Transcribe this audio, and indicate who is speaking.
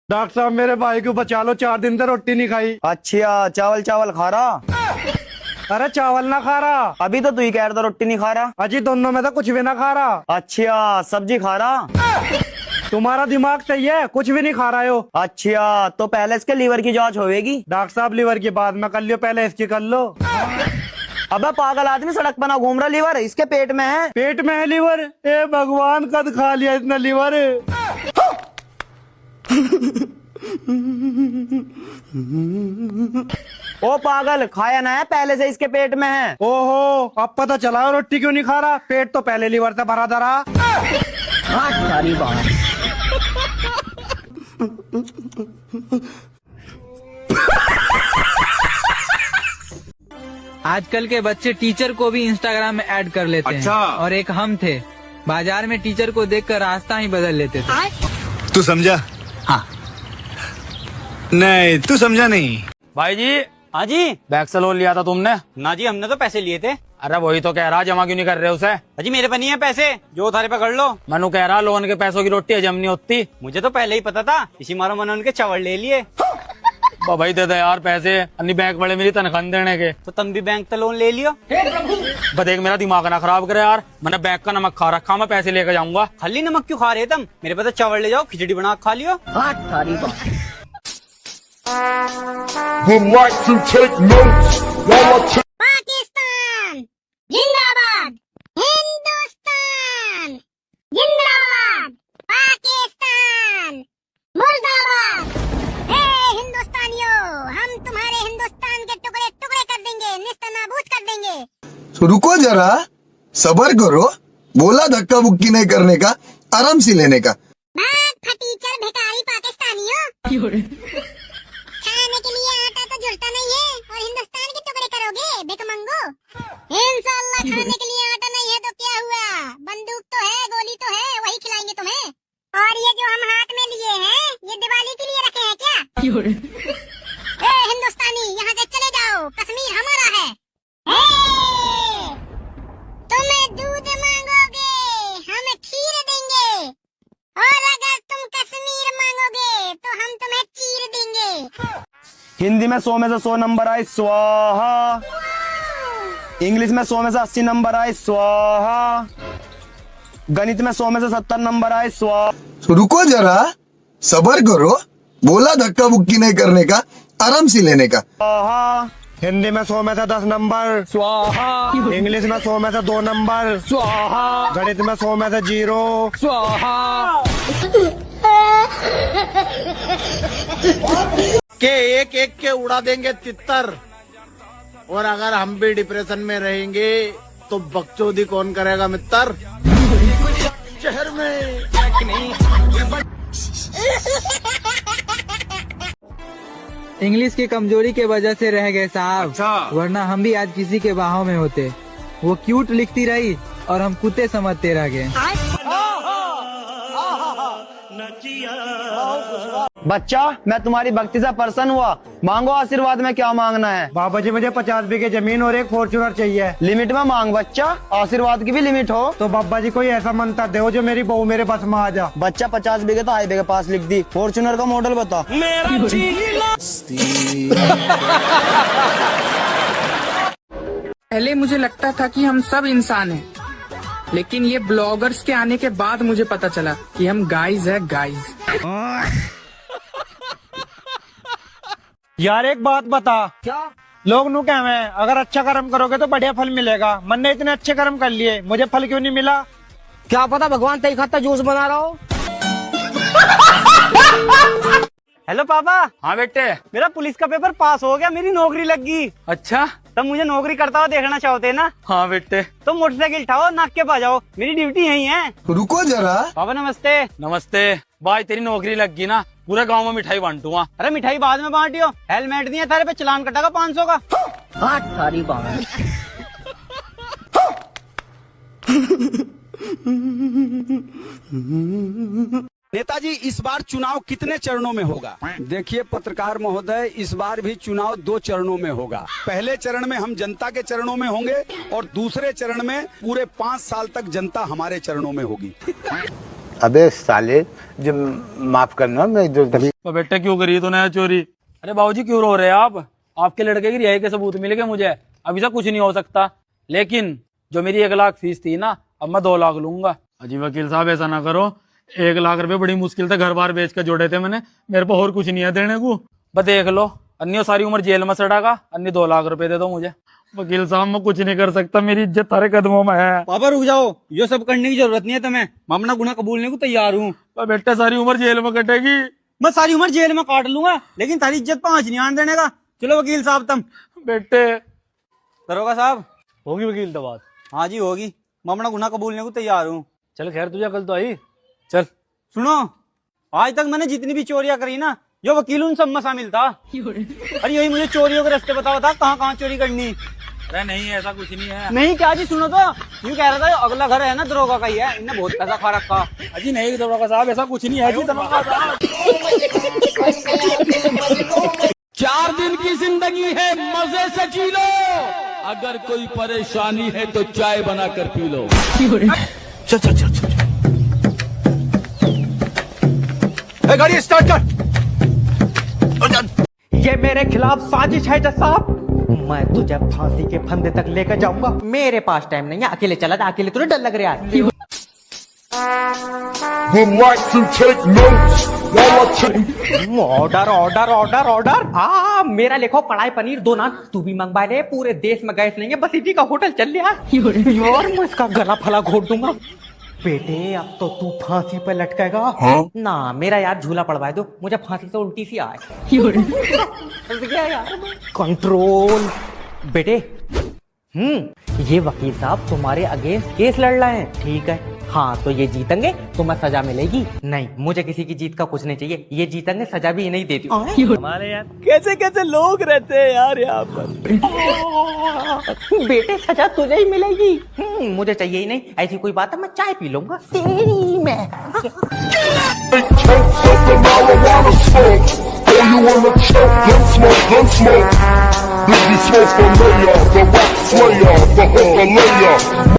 Speaker 1: Doctor साहब मेरे भाई को बचा लो, 4 दिन से रोटी नहीं खाई।
Speaker 2: अच्छा, चावल चावल खा रहा?
Speaker 1: अरे चावल ना खा रहा।
Speaker 2: अभी तो तू ही कह रहा था रोटी नहीं खा रहा।
Speaker 1: अजी दोनों में तो कुछ भी ना खा रहा।
Speaker 2: अच्छा, सब्जी खा रहा?
Speaker 1: तुम्हारा दिमाग सही है, कुछ भी नहीं खा रहे हो।
Speaker 2: अच्छा, तो पहले इसके लीवर की जांच होगी।
Speaker 1: डॉक्टर साहब लीवर की बाद में कर लियो, पहले इसकी कर लो।
Speaker 2: अबे पागल आदमी, सड़क पर ना घूम रहा, लीवर इसके पेट में है।
Speaker 1: पेट में है लीवर? ए भगवान, कद खा लिया इतना लीवर।
Speaker 2: ओ पागल, खाया ना है, पहले से इसके पेट में है।
Speaker 1: ओहो, अब पता चला रोटी क्यों नहीं खा रहा। पेट तो पहले लीवर से भरा धरा।
Speaker 2: सारी बात।
Speaker 3: आजकल के बच्चे टीचर को भी इंस्टाग्राम में ऐड कर लेते हैं। और एक हम थे, बाजार में टीचर को देखकर रास्ता ही बदल लेते थे।
Speaker 4: तू समझा?
Speaker 2: हाँ।
Speaker 4: नहीं, तू समझा नहीं।
Speaker 5: भाई जी।
Speaker 6: हाँ जी।
Speaker 5: बैग से लोन लिया था तुमने?
Speaker 6: ना जी, हमने तो पैसे लिए थे।
Speaker 5: अरे वही तो कह रहा, जमा क्यों नहीं कर रहे उसे?
Speaker 6: अजी मेरे पे नहीं है पैसे, जो उधारे पे कर लो।
Speaker 5: मनु कह रहा लोन के पैसों की रोटी हजम नहीं होती।
Speaker 6: मुझे तो पहले ही पता था, इसी मारो मैंने उनके चावल ले लिए।
Speaker 5: भाई दे दे यार पैसे, अन्नी बैंक वाले मेरी तनख्वाह देने के।
Speaker 6: तो तुम भी बैंक से लोन ले लियो।
Speaker 5: देख मेरा दिमाग ना खराब करे यार, मैंने बैंक का नमक खा रखा, मैं पैसे लेकर जाऊंगा।
Speaker 6: खाली नमक क्यों खा रहे तुम? मेरे पे तो चावल ले जाओ, खिचड़ी बना खा लियो।
Speaker 2: सारी बात।
Speaker 7: पाकिस्तान जिंदाबाद, हिंदुस्तान जिंदाबाद, पाकिस्तान मुर्दाबाद। हे हिंदुस्तानियों, हम तुम्हारे हिंदुस्तान के टुकड़े टुकड़े कर देंगे, नेस्तनाबूद कर देंगे।
Speaker 8: तो रुको जरा, सबर करो। बोला धक्का बुक्की नहीं करने का, आराम से लेने का।
Speaker 7: भाग फटीचर भिखारी पाकिस्तानियों, खाने के लिए आटा तो जुड़ता नहीं है और हिंदुस्तान के टुकड़े करोगे भिखमंगो। इंशाल्लाह खाने के लिए आटा नहीं है तो क्या हुआ, बंदूक तो है, गोली तो है, वही खिलाएंगे तुम्हें। और ये जो हम हाथ में लिए हैं, ये दिवाली के लिए रखे हैं क्या? ए हिंदुस्तानी, यहाँ से चले जाओ, कश्मीर हमारा है। तुम्हें दूध मांगोगे, हम खीर देंगे, और अगर तुम कश्मीर मांगोगे तो हम तुम्हें चीर देंगे।
Speaker 2: हिंदी में 100 में से 100 नंबर आए स्वाहा। इंग्लिश में 100 में से 80 नंबर आए स्वाहा। गणित में 100 में से 70 नंबर आए स्वाहा।
Speaker 8: तो रुको जरा, सबर करो। बोला धक्का बुक्की नहीं करने का, आराम से लेने का।
Speaker 2: स्वाहा।
Speaker 1: हिंदी में 100 में से 10 नंबर
Speaker 5: स्वाहा।
Speaker 1: इंग्लिश में 100 में से 2 नंबर
Speaker 5: स्वाहा।
Speaker 1: गणित में 100 में से 0
Speaker 5: स्वाहा।
Speaker 9: के एक एक के उड़ा देंगे तितर। और अगर हम भी डिप्रेशन में रहेंगे तो बकचोदी कौन करेगा मित्र? शहर में
Speaker 3: इंग्लिश की कमजोरी के वजह से रह गए साहब।
Speaker 4: अच्छा।
Speaker 3: वरना हम भी आज किसी के बाहों में होते। वो क्यूट लिखती रही और हम कुत्ते समझते रह गए।
Speaker 2: बच्चा, मैं तुम्हारी भक्ति से प्रसन्न हुआ। मांगो आशीर्वाद में क्या मांगना है?
Speaker 1: बाबा जी मुझे 50 बीघे जमीन और एक फॉर्च्यूनर चाहिए।
Speaker 2: लिमिट में मांग बच्चा, आशीर्वाद की भी लिमिट हो।
Speaker 1: तो बाबा जी कोई ऐसा मंत्र दो जो मेरी बहू मेरे बस में आ जा।
Speaker 2: बच्चा 50 बीघे तो हाईवे के पास लिख दी। फॉर्च्यूनर का मॉडल बता।
Speaker 10: पहले मुझे लगता था कि हम सब इंसान हैं, लेकिन ये ब्लॉगर्स के आने के बाद मुझे पता चला कि हम गाइज है गाइज।
Speaker 1: यार एक बात बता,
Speaker 2: क्या?
Speaker 1: लोग नु क्या है, अगर अच्छा कर्म करोगे तो बढ़िया फल मिलेगा। मन ने इतने अच्छे कर्म कर लिए, मुझे फल क्यों नहीं मिला?
Speaker 2: क्या पता भगवान तई खाता जूस बना रहा हो।
Speaker 6: हेलो पापा।
Speaker 5: हाँ बेटे।
Speaker 6: मेरा पुलिस का पेपर पास हो गया, मेरी नौकरी लग गई।
Speaker 5: अच्छा,
Speaker 6: तब मुझे नौकरी करता हुआ देखना चाहते ना?
Speaker 5: हाँ बेटे।
Speaker 6: तो मोटरसाइकिल उठाओ, नाक के पास जाओ, मेरी ड्यूटी यही है।
Speaker 8: तो रुको जरा।
Speaker 6: पापा नमस्ते।
Speaker 5: नमस्ते। भाई तेरी नौकरी लग गई ना, पूरे गांव में मिठाई बांटूंगा।
Speaker 6: अरे मिठाई बाद में बांटियो, हेलमेट दिए थारे पे चालान कटेगा 500 का।
Speaker 2: सारी बात।
Speaker 9: नेताजी, इस बार चुनाव कितने चरणों में होगा? देखिए पत्रकार महोदय, इस बार भी चुनाव 2 चरणों में होगा। पहले चरण में हम जनता के चरणों में होंगे और दूसरे चरण में पूरे 5 साल तक जनता हमारे चरणों में होगी।
Speaker 4: अबे साले, जो माफ करना, मैं जो
Speaker 5: तो बेटे क्यों करी तूने चोरी? अरे बाबूजी क्यों रो रहे हैं आप? आपके लड़के की रिहाई के सबूत मिल गए मुझे, अभी तक कुछ नहीं हो सकता। लेकिन जो मेरी 1 लाख फीस थी ना, अब मैं 2 लाख लूंगा। अजी वकील साहब ऐसा ना करो, 1 लाख रुपए बड़ी मुश्किल से घर बार बेच कर जोड़े थे मैंने, मेरे को और कुछ नहीं है देने को। बस देख लो, अन्य सारी उम्र जेल में सड़ागा, अन्य 2 लाख रुपए दे दो मुझे। वकील साहब मैं कुछ नहीं कर सकता, मेरी इज्जत तारे कदमों में है।
Speaker 6: पापा रुक जाओ, ये सब करने की जरूरत नहीं है तुम्हें, मैं अपना गुनाह कबूलने को तैयार हूँ।
Speaker 5: बेटे सारी उम्र जेल में कटेगी।
Speaker 6: मैं सारी उम्र जेल में काट लूंगा, लेकिन तारी इज्जत 5 नहीं आने देने का। चलो वकील साहब तुम।
Speaker 5: बेटे
Speaker 6: दरोगा साहब,
Speaker 5: होगी वकील तो बात?
Speaker 6: हाँ जी होगी, मैं अपना गुनाह कबूलने को तैयार हूँ।
Speaker 5: चल खैर, तुझे कल तो आई। चल
Speaker 6: सुनो, आज तक मैंने जितनी भी चोरियां करी ना, यो वकील उन सब में शामिल था। अरे यही मुझे चोरियों के रास्ते बताओ था, कहाँ कहाँ चोरी करनी।
Speaker 5: अरे नहीं, ऐसा कुछ नहीं है।
Speaker 6: नहीं क्या जी, सुनो तो, यूँ कह रहा था अगला घर है ना दरोगा का ही है, इन्हें बहुत पैसा खा रखा।
Speaker 5: अजी नहीं दरोगा साहब, ऐसा कुछ नहीं है जी दरोगा साहब।
Speaker 11: 4 दिन की जिंदगी है, मजे से जी लो। अगर कोई परेशानी है तो चाय बनाकर पी लो।
Speaker 4: चल चल चल चल, गाड़ी स्टार्ट कर।
Speaker 6: ये मेरे खिलाफ साजिश है जज साहब, मैं तुझे फांसी के फंदे तक लेकर जाऊंगा। मेरे पास टाइम नहीं है, अकेले चला था, अकेले तुझे डर लग रहा है। Order order order order. मेरा लिखो कढ़ाई पनीर 2 नान। तू भी मंगवा ले, पूरे देश में गैस नहीं है, बस इसी का होटल चल रहा है। और मैं इसका गला फला घोट दूंगा। बेटे अब तो तू फांसी पे लटकेगा। ना मेरा यार झूला पड़वा दो, मुझे फांसी से उल्टी सी आए। क्या यार, कंट्रोल। बेटे ये वकील साहब तुम्हारे अगेंस्ट केस लड़ रहे हैं, ठीक है? हाँ तो ये जीतेंगे, तुम्हें सजा मिलेगी। नहीं, मुझे किसी की जीत का कुछ नहीं चाहिए, ये जीतेंगे, सजा भी नहीं देती।
Speaker 5: हमारे यार
Speaker 6: कैसे कैसे लोग रहते हैं यार यहाँ पर। बेटे सजा तुझे ही मिलेगी। मुझे चाहिए ही नहीं, ऐसी कोई बात है मैं चाय पी लूंगा तेरी में।